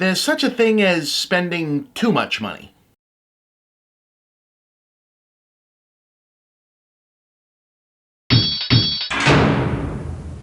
there's such a thing as spending too much money.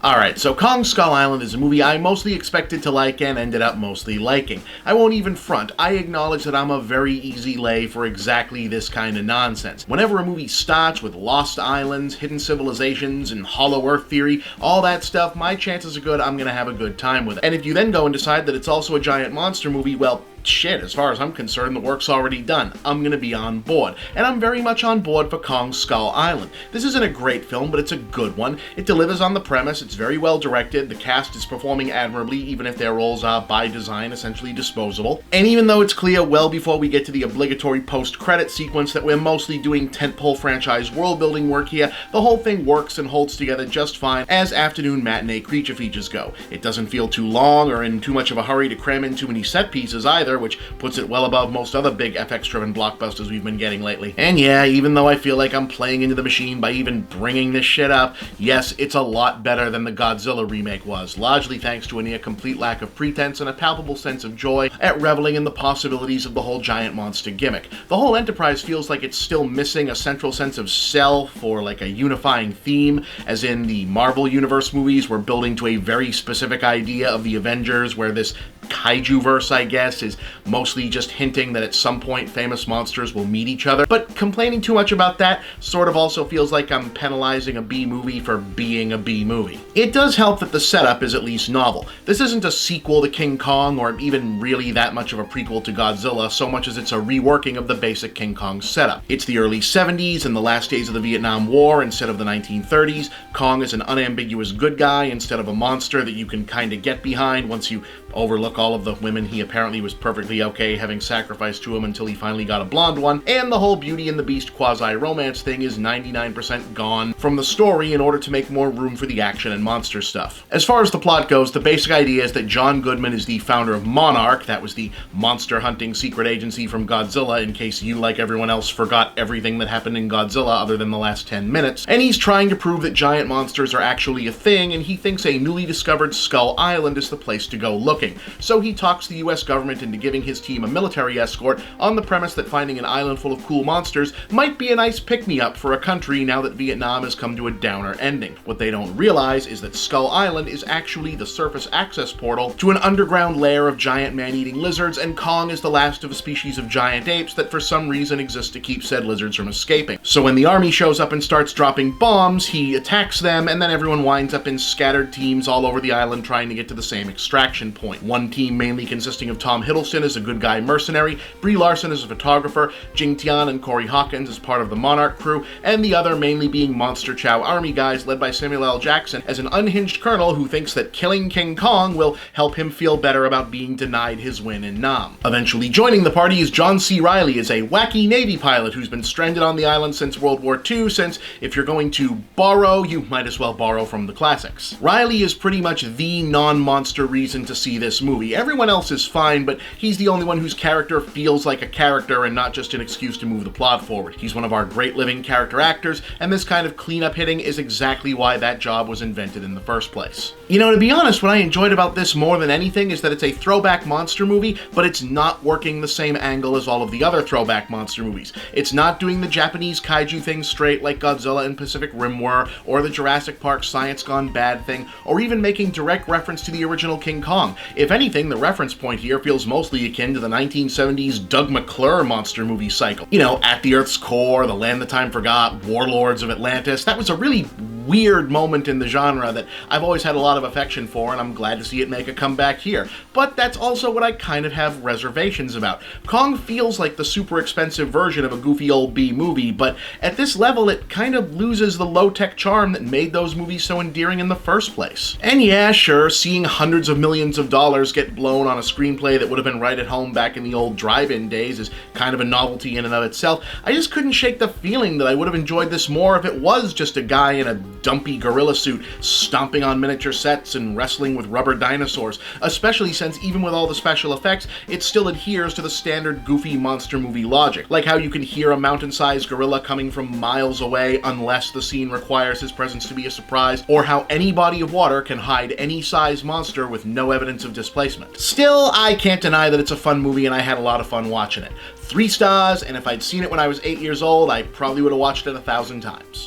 Alright, so Kong Skull Island is a movie I mostly expected to like and ended up mostly liking. I won't even front, I acknowledge that I'm a very easy lay for exactly this kind of nonsense. Whenever a movie starts with lost islands, hidden civilizations, and hollow earth theory, all that stuff, my chances are good I'm gonna have a good time with it. And if you then go and decide that it's also a giant monster movie, well, shit, as far as I'm concerned, the work's already done. I'm gonna be on board. And I'm very much on board for Kong Skull Island. This isn't a great film, but it's a good one. It delivers on the premise, it's very well directed, the cast is performing admirably, even if their roles are, by design, essentially disposable. And even though it's clear well before we get to the obligatory post-credit sequence that we're mostly doing tentpole franchise world-building work here, the whole thing works and holds together just fine as afternoon matinee creature features go. It doesn't feel too long or in too much of a hurry to cram in too many set pieces either, which puts it well above most other big FX-driven blockbusters we've been getting lately. And yeah, even though I feel like I'm playing into the machine by even bringing this shit up, yes, it's a lot better than the Godzilla remake was, largely thanks to a near-complete lack of pretense and a palpable sense of joy at reveling in the possibilities of the whole giant monster gimmick. The whole enterprise feels like it's still missing a central sense of self or like a unifying theme, as in the Marvel Universe movies were building to a very specific idea of the Avengers, where this kaiju-verse, I guess, is mostly just hinting that at some point famous monsters will meet each other. But complaining too much about that sort of also feels like I'm penalizing a B-movie for being a B-movie. It does help that the setup is at least novel. This isn't a sequel to King Kong or even really that much of a prequel to Godzilla, so much as it's a reworking of the basic King Kong setup. It's the early 70s and the last days of the Vietnam War instead of the 1930s. Kong is an unambiguous good guy instead of a monster that you can kinda get behind once you overlook all of the women he apparently was perfectly okay having sacrificed to him until he finally got a blonde one, and the whole Beauty and the Beast quasi-romance thing is 99% gone from the story in order to make more room for the action and monster stuff. As far as the plot goes, the basic idea is that John Goodman is the founder of Monarch, that was the monster-hunting secret agency from Godzilla, in case you, like everyone else, forgot everything that happened in Godzilla other than the last 10 minutes, and he's trying to prove that giant monsters are actually a thing, and he thinks a newly discovered Skull Island is the place to go looking. So he talks the US government into giving his team a military escort on the premise that finding an island full of cool monsters might be a nice pick-me-up for a country now that Vietnam has come to a downer ending. What they don't realize is that Skull Island is actually the surface access portal to an underground lair of giant man-eating lizards, and Kong is the last of a species of giant apes that for some reason exist to keep said lizards from escaping. So when the army shows up and starts dropping bombs, he attacks them, and then everyone winds up in scattered teams all over the island trying to get to the same extraction point. One team mainly consisting of Tom Hiddleston as a good guy mercenary, Brie Larson as a photographer, Jing Tian and Corey Hawkins as part of the Monarch crew, and the other mainly being Monster Chow army guys led by Samuel L. Jackson as an unhinged colonel who thinks that killing King Kong will help him feel better about being denied his win in Nam. Eventually joining the party is John C. Reilly as a wacky Navy pilot who's been stranded on the island since World War II, since if you're going to borrow, you might as well borrow from the classics. Reilly is pretty much the non-monster reason to see this movie. Everyone else is fine, but he's the only one whose character feels like a character and not just an excuse to move the plot forward. He's one of our great living character actors, and this kind of cleanup hitting is exactly why that job was invented in the first place. You know, to be honest, what I enjoyed about this more than anything is that it's a throwback monster movie, but it's not working the same angle as all of the other throwback monster movies. It's not doing the Japanese kaiju thing straight like Godzilla and Pacific Rim were, or the Jurassic Park Science Gone Bad thing, or even making direct reference to the original King Kong. If anything, the reference point here feels mostly akin to the 1970s Doug McClure monster movie cycle. You know, At the Earth's Core, The Land That Time Forgot, Warlords of Atlantis. That was a really weird moment in the genre that I've always had a lot of affection for, and I'm glad to see it make a comeback here. But that's also what I kind of have reservations about. Kong feels like the super expensive version of a goofy old B movie, but at this level it kind of loses the low-tech charm that made those movies so endearing in the first place. And yeah, sure, seeing hundreds of millions of dollars get blown on a screenplay that would have been right at home back in the old drive-in days is kind of a novelty in and of itself. I just couldn't shake the feeling that I would have enjoyed this more if it was just a guy in a dumpy gorilla suit, stomping on miniature sets and wrestling with rubber dinosaurs, especially since even with all the special effects, it still adheres to the standard goofy monster movie logic, like how you can hear a mountain-sized gorilla coming from miles away unless the scene requires his presence to be a surprise, or how any body of water can hide any size monster with no evidence of displacement. Still, I can't deny that it's a fun movie and I had a lot of fun watching it. 3 stars, and if I'd seen it when I was 8 years old, I probably would have watched it 1,000 times.